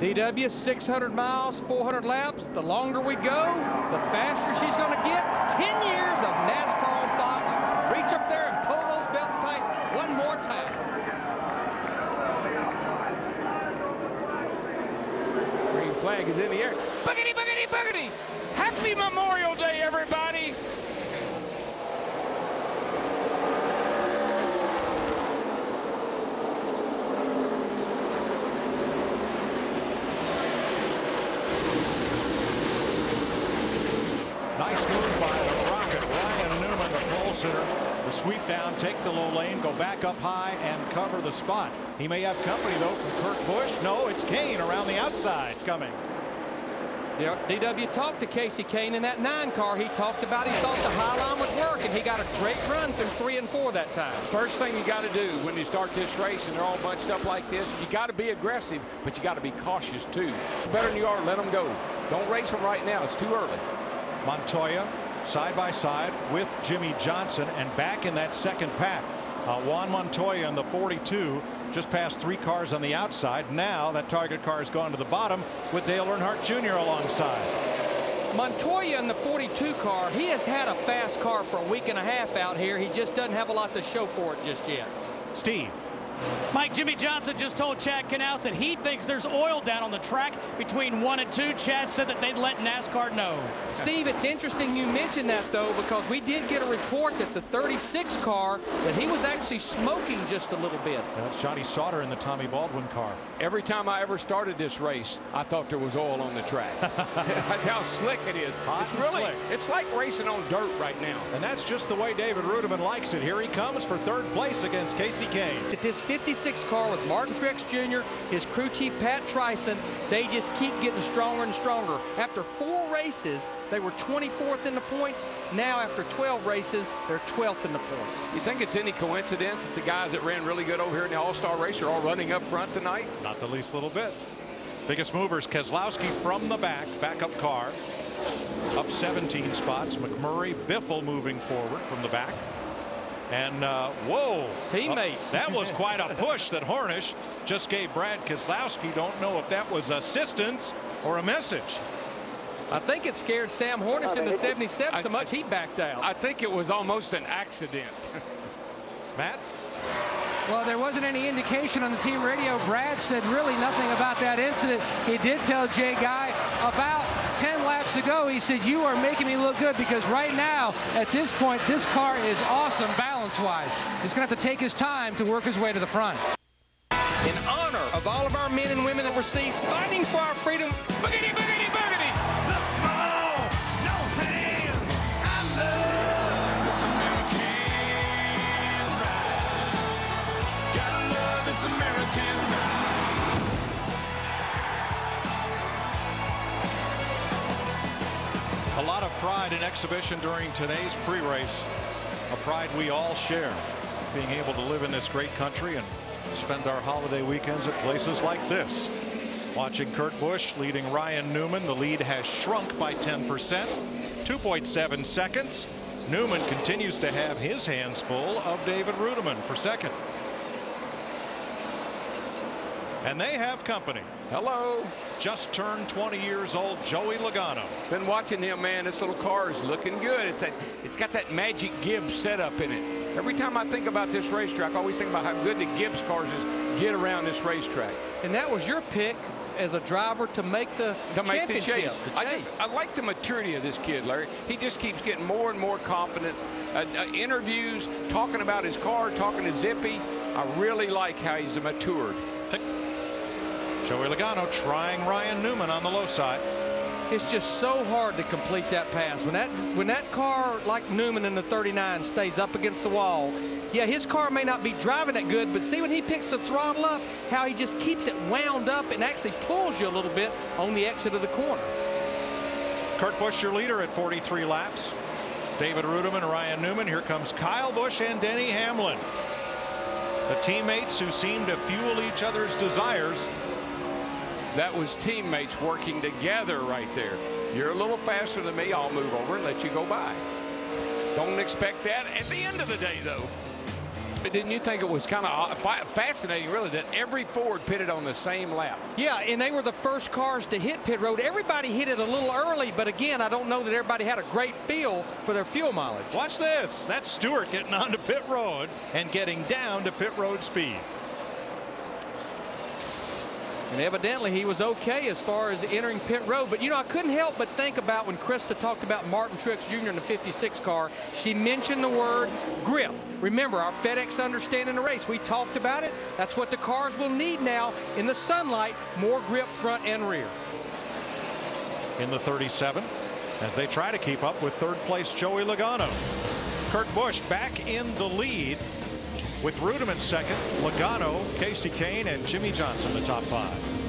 DW, 600 miles, 400 laps. The longer we go, the faster she's going to get. 10 years of NASCAR on Fox. Reach up there and pull those belts tight one more time. Green flag is in the air. Boogity, boogity, boogity. Happy Memorial Day, everybody. Nice move by the Rocket. Ryan Newman, the pole sitter. The sweep down, take the low lane, go back up high and cover the spot. He may have company though from Kurt Busch. No, it's Kane around the outside coming. DW talked to Casey Kane in that 9 car. He talked about he thought the high line would work, and he got a great run through 3 and 4 that time. First thing you got to do when you start this race and they're all bunched up like this, you got to be aggressive, but you got to be cautious too. Better than you are, let them go. Don't race them right now. It's too early. Montoya side by side with Jimmy Johnson, and back in that second pack. Juan Montoya in the 42 just passed 3 cars on the outside. Now that target car has gone to the bottom with Dale Earnhardt Jr. alongside. Montoya in the 42 car, he has had a fast car for a week and a half out here. He just doesn't have a lot to show for it just yet. Steve. Mike, Jimmy Johnson just told Chad Knaus that he thinks there's oil down on the track between 1 and 2. Chad said that they'd let NASCAR know. Steve, it's interesting you mentioned that, though, because we did get a report that the 36 car, that he was actually smoking just a little bit. That's Johnny Sauter in the Tommy Baldwin car. Every time I ever started this race, I thought there was oil on the track. That's how slick it is. Hot it's and really slick. It's like racing on dirt right now. And that's just the way David Rudiman likes it. Here he comes for 3rd place against Casey Kane. This 56 car with Martin Truex Jr., his crew chief Pat Tryson, they just keep getting stronger and stronger. After 4 races, they were 24th in the points. Now after 12 races, they're 12th in the points. You think it's any coincidence that the guys that ran really good over here in the All-Star race are all running up front tonight? Not the least little bit. Biggest movers, Keselowski from the back, backup car, up 17 spots. McMurray, Biffle moving forward from the back. And whoa, teammates. That was quite a push that Hornish just gave Brad Keselowski. Don't know if that was assistance or a message. I think it scared Sam Hornish in the 77 so much he backed out. I think it was almost an accident. Matt? Well, there wasn't any indication on the team radio. Brad said really nothing about that incident. He did tell Jay Guy about 10 laps ago. He said, you are making me look good, because right now, at this point, this car is awesome balance-wise. He's going to have to take his time to work his way to the front. In honor of all of our men and women overseas fighting for our freedom, boogity, boogity, boogity. Look, Mom, no hands. I love this American ride. Gotta love this American ride. A lot of pride in exhibition during today's pre-race. A pride we all share, being able to live in this great country and spend our holiday weekends at places like this. Watching Kurt Busch leading Ryan Newman. The lead has shrunk by 10%. 2.7 seconds. Newman continues to have his hands full of David Rudiman for second. And they have company. Hello. Just turned 20 years old, Joey Logano. Been watching him, man. This little car is looking good. It's got that magic Gibbs setup in it. Every time I think about this racetrack, I always think about how good the Gibbs cars get around this racetrack. And that was your pick as a driver to make the championship. Chase. I like the maturity of this kid, Larry. He just keeps getting more and more confident. Interviews, talking about his car, talking to Zippy. I really like how he's matured. Joey Logano trying Ryan Newman on the low side. It's just so hard to complete that pass. When that car like Newman in the 39 stays up against the wall, yeah, his car may not be driving that good, but see when he picks the throttle up, how he just keeps it wound up and actually pulls you a little bit on the exit of the corner. Kurt Busch, your leader at 43 laps. David Rudiman, Ryan Newman. Here comes Kyle Busch and Denny Hamlin. The teammates who seem to fuel each other's desires. That was teammates working together right there. You're a little faster than me. I'll move over and let you go by. Don't expect that at the end of the day, though. But didn't you think it was kind of fascinating, really, that every Ford pitted on the same lap? Yeah, and they were the first cars to hit pit road. Everybody hit it a little early, but again, I don't know that everybody had a great feel for their fuel mileage. Watch this. That's Stewart getting onto pit road and getting down to pit road speed. And evidently he was okay as far as entering pit road. But, you know, I couldn't help but think about when Krista talked about Martin Truex Jr. in the 56 car, she mentioned the word grip. Remember, our FedEx understanding the race, we talked about it. That's what the cars will need now in the sunlight, more grip front and rear. In the 37, as they try to keep up with third place Joey Logano. Kurt Busch back in the lead with Reutemann second, Logano, Casey Kane, and Jimmy Johnson the top 5.